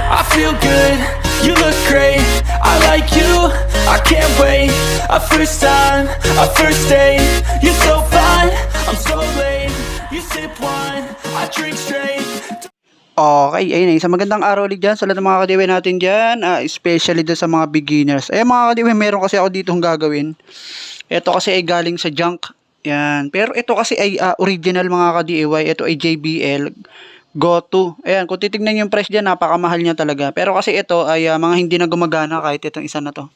I feel good, you look great, I like you, I can't wait. A first time, a first date, you're so fine, I'm so late. You sip wine, I drink straight. Okay, ayun isang magandang araw ulit dyan sa lahat ng mga kadiway natin dyan, especially doon sa mga beginners. Mga kadiway, meron kasi ako ditong gagawin. Ito kasi ay galing sa junk. Yan. Pero ito kasi ay original mga ka-DIY. Ito ay JBL Go-To. Ayan, kung titignan yung price dyan, napakamahal niya talaga. Pero kasi ito ay mga hindi na gumagana kahit itong isa na to.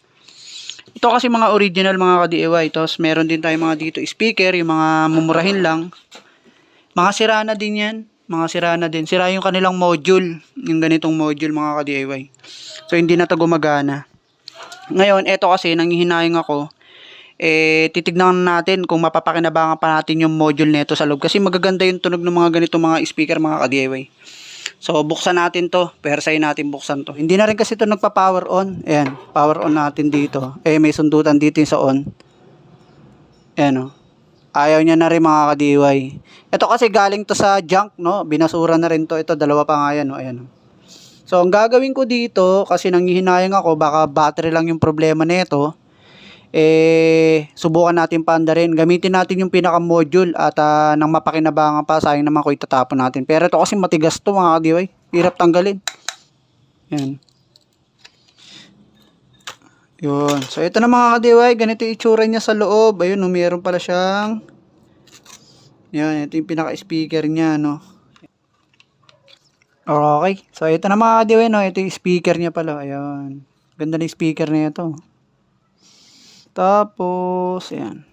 Ito kasi mga original mga ka-DIY. Tapos meron din tayo mga dito speaker, yung mga mumurahin lang. Mga sira na din yan. Mga sira na din. Sira yung kanilang module. Yung ganitong module mga ka-DIY. So hindi na to gumagana. Ngayon, ito kasi nanghihinayang ako. Titignan natin kung mapapakinabangan pa natin yung module nito sa loob. Kasi magaganda yung tunog ng mga ganitong mga speaker mga ka-DIY. So buksan natin to. Persayin natin buksan to. Hindi na rin kasi to nagpa-power on. Ayan. Power on natin dito. May sundutan dito yung sa on. Ayan o. Ayaw niya na rin mga ka-DIY. Ito kasi galing to sa junk, no? Binasura na rin to. Ito, dalawa pa nga yan, no? Ayan, no? So, ang gagawin ko dito, kasi nanghihinayang ako, baka battery lang yung problema nito. Subukan natin paanda rin. Gamitin natin yung pinaka-module at nang mapakinabangan pa, sayang naman ko itatapon natin. Pero ito kasi matigas to mga ka-DIY. Hirap tanggalin. Ayan. Yun. So, ito na mga ka-DIY. Ganito yung itsura niya sa loob. Ayun, meron pala siyang yan, ito yung pinaka-speaker niya, no? Okay. So, ito na mga ka-DIY, no? Ito yung speaker niya pala. Ayan. Ganda na yung speaker niya ito. Tapos, ayan.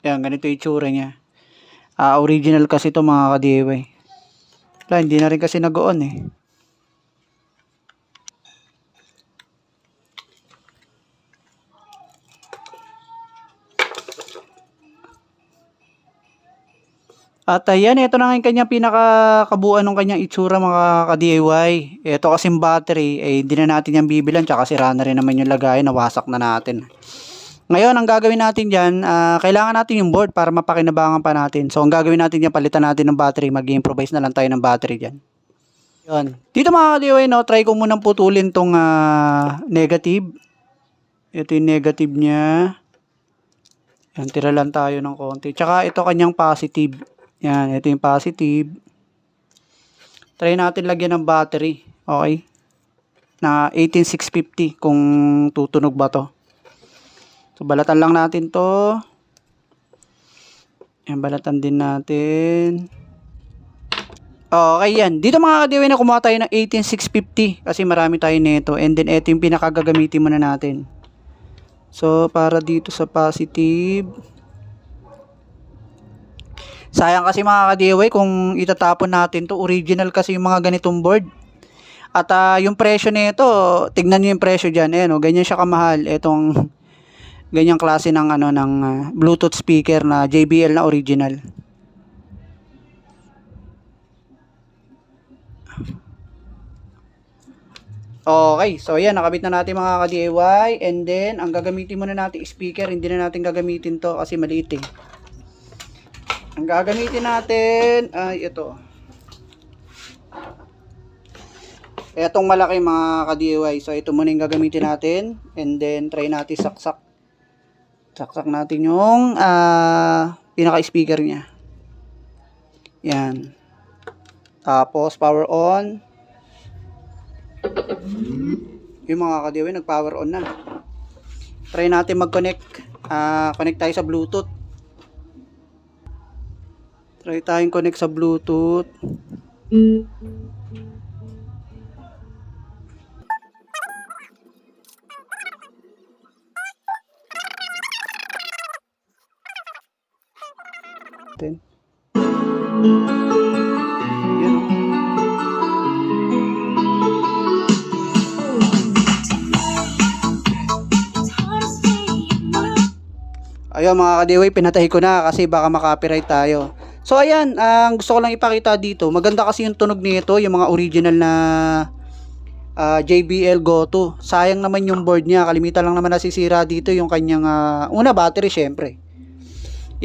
Ayan, ganito yung itsura niya. Original kasi ito mga ka-DIY. Wala, hindi na rin kasi nag-on, eh. At ayan, ito na nga yung kanyang pinakakabuuan ng kanyang itsura mga ka-DIY. Ito kasing battery, hindi na natin yan bibilan, tsaka sira na rin naman yung lagay, nawasak na natin. Ngayon, ang gagawin natin dyan, kailangan natin yung board para mapakinabangan pa natin. So, ang gagawin natin dyan, palitan natin ng battery, mag-improvise na lang tayo ng battery dyan. Yun. Dito mga ka-DIY, no, try ko munang putulin tong negative. Ito yung negative niya. Yan, tira lang tayo ng konti. Tsaka ito kanyang positive. Yan, ito yung positive. Try natin lagyan ng battery. Okay? Na 18650 kung tutunog ba to. So, balatan lang natin to. Yan, balatan din natin. Okay, yan. Dito mga ka-DIY na kumuha tayo ng 18650 kasi marami tayo nito. And then, ito yung pinakagagamitin muna natin. So, para dito sa positive. Sayang kasi mga ka-DIY kung itatapon natin to. Original kasi yung mga ganitong board. At yung presyo nito, tignan niyo yung presyo diyan. Ayan, ganyan siya kamahal itong ganyang klase ng ng Bluetooth speaker na JBL na original. Okay, so ayan, nakabit na natin mga ka-DIY. And then, ang gagamitin muna natin speaker, hindi na natin gagamitin to kasi maliit eh. Ang gagamitin natin ay ito. Etong malaki mga ka-DIY. So ito muna yung gagamitin natin. And then try natin saksak. Saksak natin yung pinaka-speaker niya. Yan. Tapos power on. Yung mga ka-DIY nag-power on na. Try natin mag-connect. Connect tayo sa Bluetooth. Try tayong connect sa Bluetooth. Then, yun. Ayun mga ka-DIY, pinatay ko na kasi baka makapiright tayo. So ayan, ang gusto ko lang ipakita dito, maganda kasi yung tunog nito, yung mga original na JBL Go-To. Sayang naman yung board niya, kalimitan lang naman nasisira dito yung kanyang una battery syempre.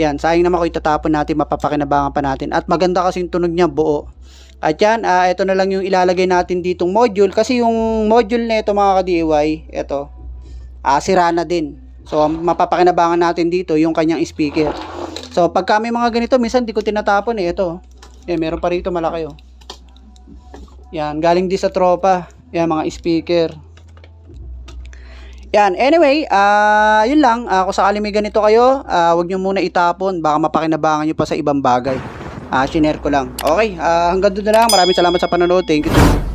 Yan, sayang naman kung itatapon natin, mapapakinabangan pa natin. At maganda kasi yung tunog niya buo. At yan, ito na lang yung ilalagay natin ditong module. Kasi yung module na ito mga ka-DIY, ito, sira na din. So, mapapakinabangan natin dito yung kanyang speaker. So, pagka may mga ganito, minsan di ko tinatapon eh. Ito, meron pa rito malaki oh. Yan, galing din sa tropa. Yan, mga speaker. Yan, anyway, yun lang. Kung sakali may ganito kayo, wag nyo muna itapon. Baka mapakinabangan nyo pa sa ibang bagay. Shinare ko lang. Okay, hanggang doon na lang. Maraming salamat sa panonood. Thank you.